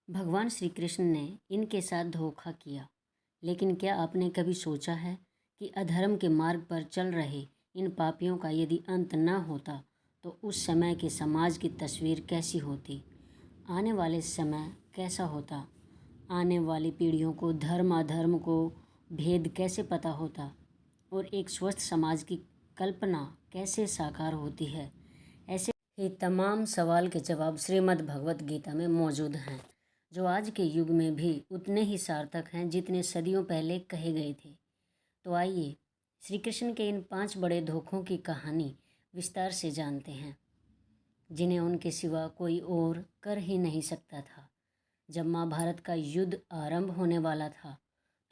भगवान श्री कृष्ण ने इनके साथ धोखा किया, लेकिन क्या आपने कभी सोचा है कि अधर्म के मार्ग पर चल रहे इन पापियों का यदि अंत न होता तो उस समय के समाज की तस्वीर कैसी होती? आने वाले समय कैसा होता? आने वाली पीढ़ियों को धर्म अधर्म को भेद कैसे पता होता और एक स्वस्थ समाज की कल्पना कैसे साकार होती है? ऐसे ही तमाम सवाल के जवाब श्रीमद् भगवत गीता में मौजूद हैं, जो आज के युग में भी उतने ही सार्थक हैं जितने सदियों पहले कहे गए थे। तो आइए श्री कृष्ण के इन 5 बड़े धोखों की कहानी विस्तार से जानते हैं, जिन्हें उनके सिवा कोई और कर ही नहीं सकता था। जब महाभारत का युद्ध आरंभ होने वाला था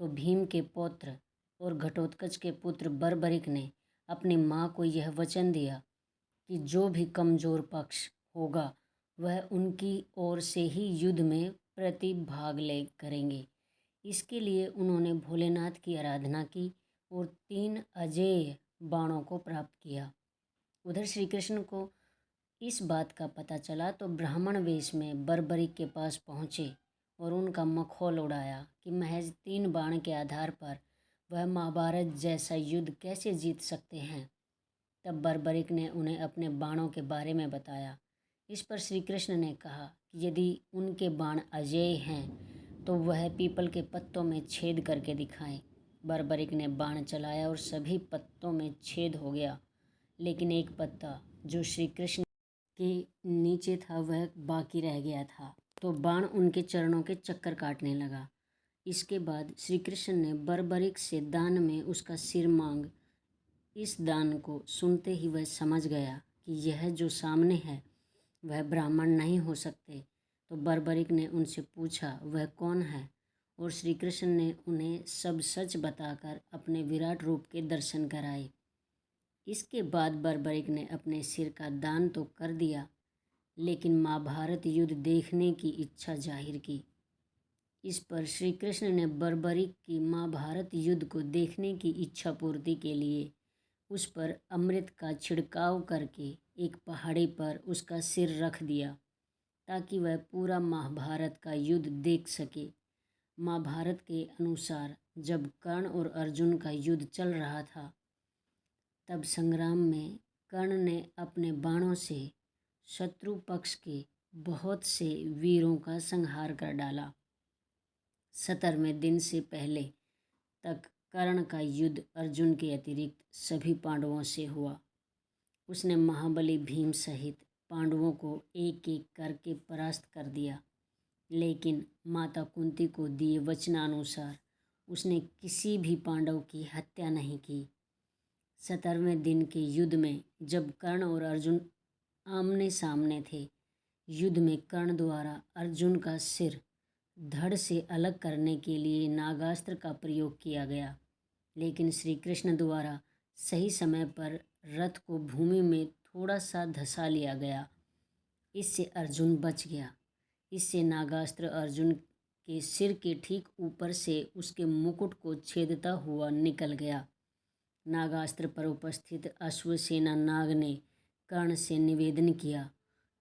तो भीम के पौत्र और घटोत्कच के पुत्र बर्बरिक ने अपनी माँ को यह वचन दिया कि जो भी कमज़ोर पक्ष होगा वह उनकी ओर से ही युद्ध में प्रतिभाग ले करेंगे। इसके लिए उन्होंने भोलेनाथ की आराधना की और 3 अजेय बाणों को प्राप्त किया। उधर श्री कृष्ण को इस बात का पता चला तो ब्राह्मण वेश में बर्बरिक के पास पहुँचे और उनका मखौल उड़ाया कि महज 3 बाण के आधार पर वह महाभारत जैसा युद्ध कैसे जीत सकते हैं। तब बर्बरिक ने उन्हें अपने बाणों के बारे में बताया। इस पर श्री कृष्ण ने कहा कि यदि उनके बाण अजेय हैं तो वह पीपल के पत्तों में छेद करके दिखाएं। बर्बरिक ने बाण चलाया और सभी पत्तों में छेद हो गया, लेकिन एक पत्ता जो श्री कृष्ण के नीचे था वह बाकी रह गया था, तो बाण उनके चरणों के चक्कर काटने लगा। इसके बाद श्री कृष्ण ने बर्बरिक से दान में उसका सिर मांग। इस दान को सुनते ही वह समझ गया कि यह जो सामने है वह ब्राह्मण नहीं हो सकते। तो बर्बरिक ने उनसे पूछा वह कौन है, और श्री कृष्ण ने उन्हें सब सच बताकर अपने विराट रूप के दर्शन कराए। इसके बाद बर्बरिक ने अपने सिर का दान तो कर दिया, लेकिन महाभारत युद्ध देखने की इच्छा जाहिर की। इस पर श्री कृष्ण ने बर्बरिक की महाभारत युद्ध को देखने की इच्छा पूर्ति के लिए उस पर अमृत का छिड़काव करके एक पहाड़ी पर उसका सिर रख दिया, ताकि वह पूरा महाभारत का युद्ध देख सके। महाभारत के अनुसार जब कर्ण और अर्जुन का युद्ध चल रहा था, तब संग्राम में कर्ण ने अपने बाणों से शत्रु पक्ष के बहुत से वीरों का संहार कर डाला। 17वें दिन से पहले तक कर्ण का युद्ध अर्जुन के अतिरिक्त सभी पांडवों से हुआ। उसने महाबली भीम सहित पांडवों को एक एक करके परास्त कर दिया, लेकिन माता कुंती को दिए वचनानुसार उसने किसी भी पांडव की हत्या नहीं की। 17वें दिन के युद्ध में जब कर्ण और अर्जुन आमने सामने थे, युद्ध में कर्ण द्वारा अर्जुन का सिर धड़ से अलग करने के लिए नागास्त्र का प्रयोग किया गया, लेकिन श्री कृष्ण द्वारा सही समय पर रथ को भूमि में थोड़ा सा धंसा लिया गया। इससे अर्जुन बच गया। इससे नागास्त्र अर्जुन के सिर के ठीक ऊपर से उसके मुकुट को छेदता हुआ निकल गया। नागास्त्र पर उपस्थित अश्वसेना नाग ने कर्ण से निवेदन किया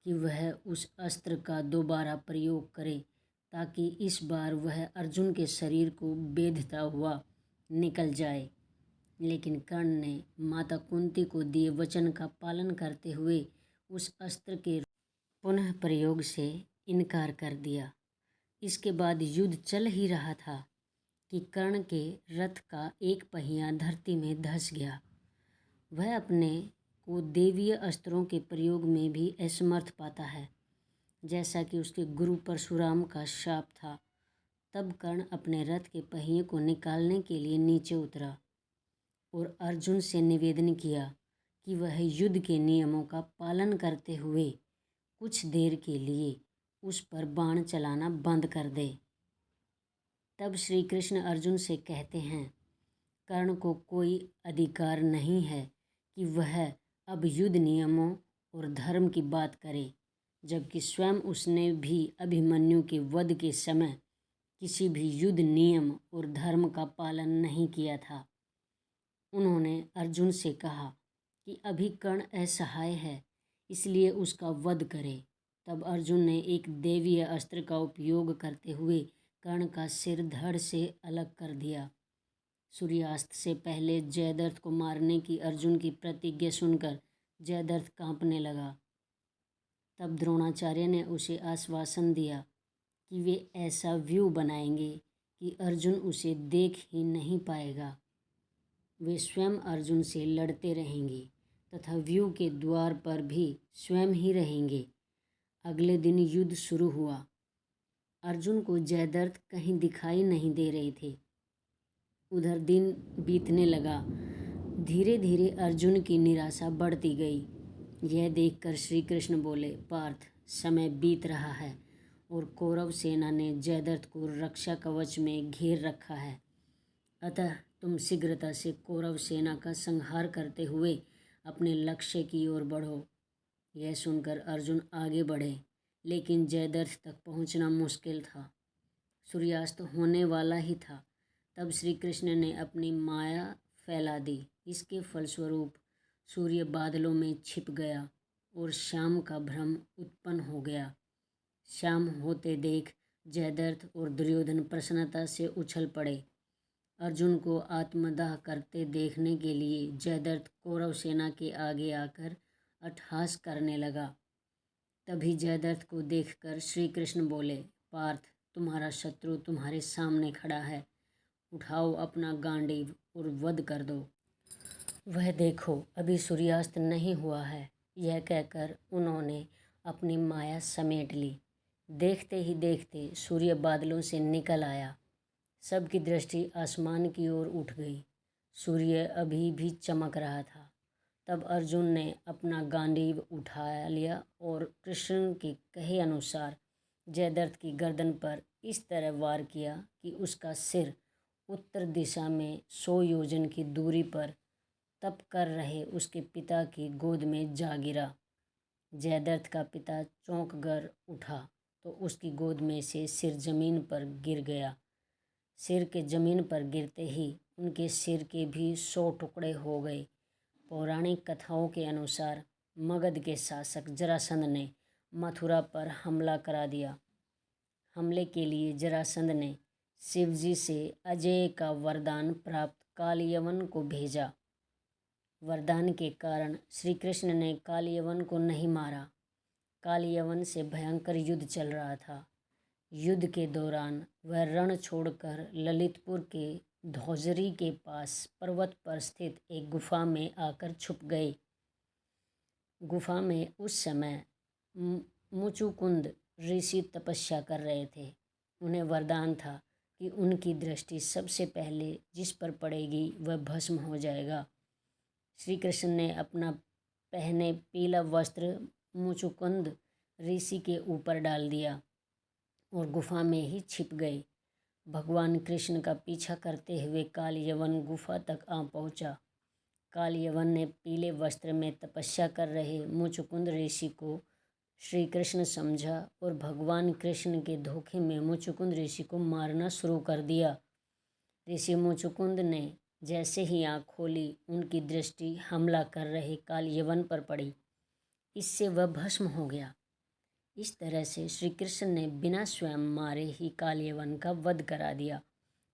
कि वह उस अस्त्र का दोबारा प्रयोग करे, ताकि इस बार वह अर्जुन के शरीर को बेधता हुआ निकल जाए। लेकिन कर्ण ने माता कुंती को दिए वचन का पालन करते हुए उस अस्त्र के पुनः प्रयोग से इनकार कर दिया। इसके बाद युद्ध चल ही रहा था कि कर्ण के रथ का एक पहिया धरती में धंस गया। वह अपने को देवीय अस्त्रों के प्रयोग में भी असमर्थ पाता है, जैसा कि उसके गुरु परशुराम का शाप था। तब कर्ण अपने रथ के पहिए को निकालने के लिए नीचे उतरा और अर्जुन से निवेदन किया कि वह युद्ध के नियमों का पालन करते हुए कुछ देर के लिए उस पर बाण चलाना बंद कर दे। तब श्री कृष्ण अर्जुन से कहते हैं, कर्ण को कोई अधिकार नहीं है कि वह अब युद्ध नियमों और धर्म की बात करे, जबकि स्वयं उसने भी अभिमन्यु के वध के समय किसी भी युद्ध नियम और धर्म का पालन नहीं किया था। उन्होंने अर्जुन से कहा कि अभी कर्ण असहाय है, इसलिए उसका वध करे। तब अर्जुन ने एक दैवीय अस्त्र का उपयोग करते हुए कर्ण का सिर धड़ से अलग कर दिया। सूर्यास्त से पहले जयद्रथ को मारने की अर्जुन की प्रतिज्ञा सुनकर जयद्रथ कांपने लगा। तब द्रोणाचार्य ने उसे आश्वासन दिया कि वे ऐसा व्यू बनाएंगे कि अर्जुन उसे देख ही नहीं पाएगा। वे स्वयं अर्जुन से लड़ते रहेंगे तथा व्यू के द्वार पर भी स्वयं ही रहेंगे। अगले दिन युद्ध शुरू हुआ। अर्जुन को जयद्रथ कहीं दिखाई नहीं दे रहे थे। उधर दिन बीतने लगा। धीरे धीरे अर्जुन की निराशा बढ़ती गई। यह देखकर श्री कृष्ण बोले, पार्थ, समय बीत रहा है और कौरव सेना ने जयद्रथ को रक्षा कवच में घेर रखा है। अतः तुम शीघ्रता से कौरव सेना का संहार करते हुए अपने लक्ष्य की ओर बढ़ो। यह सुनकर अर्जुन आगे बढ़े, लेकिन जयद्रथ तक पहुंचना मुश्किल था। सूर्यास्त होने वाला ही था। तब श्री कृष्ण ने अपनी माया फैला दी। इसके फलस्वरूप सूर्य बादलों में छिप गया और शाम का भ्रम उत्पन्न हो गया। शाम होते देख जयद्रथ और दुर्योधन प्रसन्नता से उछल पड़े। अर्जुन को आत्मदाह करते देखने के लिए जयद्रथ कौरव सेना के आगे आकर अट्टहास करने लगा। तभी जयद्रथ को देखकर श्री कृष्ण बोले, पार्थ, तुम्हारा शत्रु तुम्हारे सामने खड़ा है। उठाओ अपना गांडीव और वध कर दो। वह देखो, अभी सूर्यास्त नहीं हुआ है। यह कहकर उन्होंने अपनी माया समेट ली। देखते ही देखते सूर्य बादलों से निकल आया। सबकी दृष्टि आसमान की ओर उठ गई। सूर्य अभी भी चमक रहा था। तब अर्जुन ने अपना गांडीव उठा लिया और कृष्ण के कहे अनुसार जयद्रथ की गर्दन पर इस तरह वार किया कि उसका सिर उत्तर दिशा में 100 योजन की दूरी पर तप कर रहे उसके पिता की गोद में जा गिरा। जयद्रथ का पिता चौंक कर उठा तो उसकी गोद में से सिर जमीन पर गिर गया। सिर के जमीन पर गिरते ही उनके सिर के भी 100 टुकड़े हो गए। पौराणिक कथाओं के अनुसार मगध के शासक जरासंध ने मथुरा पर हमला करा दिया। हमले के लिए जरासंध ने शिवजी से अजय का वरदान प्राप्त कालयवन को भेजा। वरदान के कारण श्री कृष्ण ने कालयवन को नहीं मारा। कालयवन से भयंकर युद्ध चल रहा था। युद्ध के दौरान वह रण छोड़कर ललितपुर के धौजरी के पास पर्वत पर स्थित एक गुफा में आकर छुप गए। गुफा में उस समय मुचुकुंद ऋषि तपस्या कर रहे थे। उन्हें वरदान था कि उनकी दृष्टि सबसे पहले जिस पर पड़ेगी वह भस्म हो जाएगा। श्री कृष्ण ने अपना पहने पीला वस्त्र मुचुकुंद ऋषि के ऊपर डाल दिया और गुफा में ही छिप गए। भगवान कृष्ण का पीछा करते हुए कालयवन गुफा तक आ पहुंचा। कालयवन ने पीले वस्त्र में तपस्या कर रहे मुचुकुंद ऋषि को श्री कृष्ण समझा और भगवान कृष्ण के धोखे में मुचुकुंद ऋषि को मारना शुरू कर दिया। ऋषि मुचुकुंद ने जैसे ही आँख खोली, उनकी दृष्टि हमला कर रहे कालयवन पर पड़ी। इससे वह भस्म हो गया। इस तरह से श्री कृष्ण ने बिना स्वयं मारे ही कालयवन का वध करा दिया।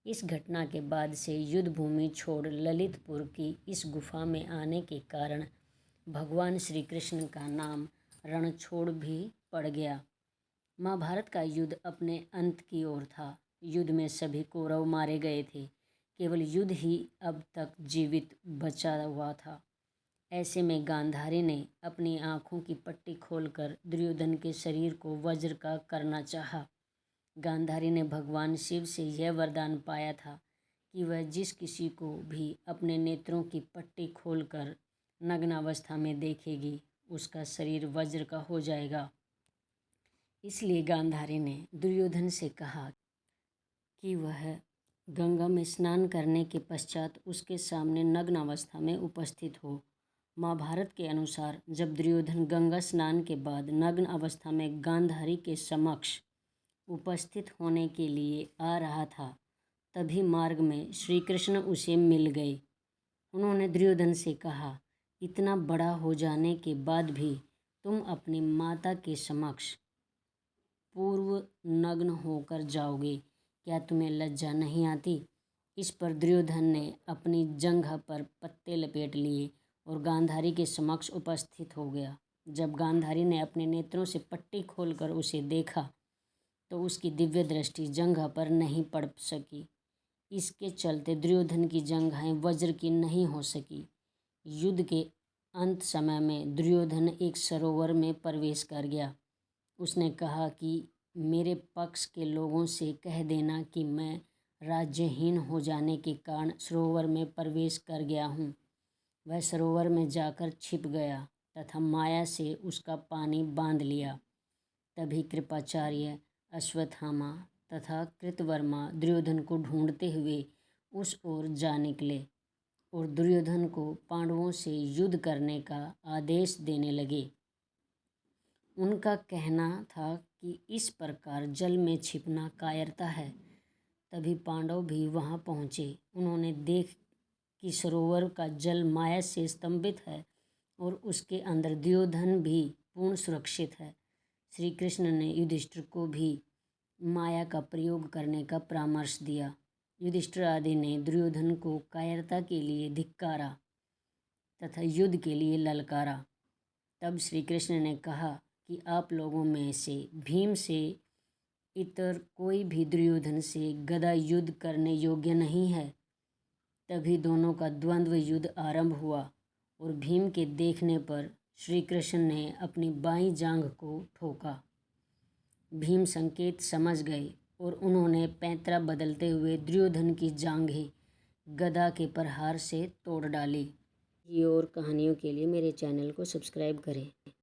इस घटना के बाद से युद्ध भूमि छोड़ ललितपुर की इस गुफा में आने के कारण भगवान श्री कृष्ण का नाम रणछोड़ भी पड़ गया। महाभारत का युद्ध अपने अंत की ओर था। युद्ध में सभी कौरव मारे गए थे। केवल युद्ध ही अब तक जीवित बचा हुआ था। ऐसे में गांधारी ने अपनी आँखों की पट्टी खोलकर दुर्योधन के शरीर को वज्र का करना चाहा। गांधारी ने भगवान शिव से यह वरदान पाया था कि वह जिस किसी को भी अपने नेत्रों की पट्टी खोलकर नग्नावस्था में देखेगी, उसका शरीर वज्र का हो जाएगा। इसलिए गांधारी ने दुर्योधन से कहा कि वह गंगा में स्नान करने के पश्चात उसके सामने नग्न अवस्था में उपस्थित हो। महाभारत के अनुसार जब दुर्योधन गंगा स्नान के बाद नग्न अवस्था में गांधारी के समक्ष उपस्थित होने के लिए आ रहा था, तभी मार्ग में श्री कृष्ण उसे मिल गए। उन्होंने दुर्योधन से कहा, इतना बड़ा हो जाने के बाद भी तुम अपनी माता के समक्ष पूर्व नग्न होकर जाओगे, क्या तुम्हें लज्जा नहीं आती? इस पर दुर्योधन ने अपनी जंघा पर पत्ते लपेट लिए और गांधारी के समक्ष उपस्थित हो गया। जब गांधारी ने अपने नेत्रों से पट्टी खोलकर उसे देखा तो उसकी दिव्य दृष्टि जंघा पर नहीं पड़ सकी। इसके चलते दुर्योधन की जंघाएं वज्र की नहीं हो सकी। युद्ध के अंत समय में दुर्योधन एक सरोवर में प्रवेश कर गया। उसने कहा कि मेरे पक्ष के लोगों से कह देना कि मैं राज्यहीन हो जाने के कारण सरोवर में प्रवेश कर गया हूँ। वह सरोवर में जाकर छिप गया तथा माया से उसका पानी बांध लिया। तभी कृपाचार्य, अश्वत्थामा तथा कृतवर्मा दुर्योधन को ढूंढते हुए उस ओर जा निकले और दुर्योधन को पांडवों से युद्ध करने का आदेश देने लगे। उनका कहना था कि इस प्रकार जल में छिपना कायरता है। तभी पांडव भी वहां पहुंचे। उन्होंने देख कि सरोवर का जल माया से स्तंभित है और उसके अंदर दुर्योधन भी पूर्ण सुरक्षित है। श्री कृष्ण ने युधिष्ठिर को भी माया का प्रयोग करने का परामर्श दिया। युधिष्ठिर आदि ने दुर्योधन को कायरता के लिए धिक्कारा तथा युद्ध के लिए ललकारा। तब श्री कृष्ण ने कहा कि आप लोगों में से भीम से इतर कोई भी दुर्योधन से गदा युद्ध करने योग्य नहीं है। तभी दोनों का द्वंद्व युद्ध आरंभ हुआ और भीम के देखने पर श्री कृष्ण ने अपनी बाईं जांघ को ठोका। भीम संकेत समझ गए और उन्होंने पैंतरा बदलते हुए दुर्योधन की जांघें गदा के प्रहार से तोड़ डाली। ये और कहानियों के लिए मेरे चैनल को सब्सक्राइब करें।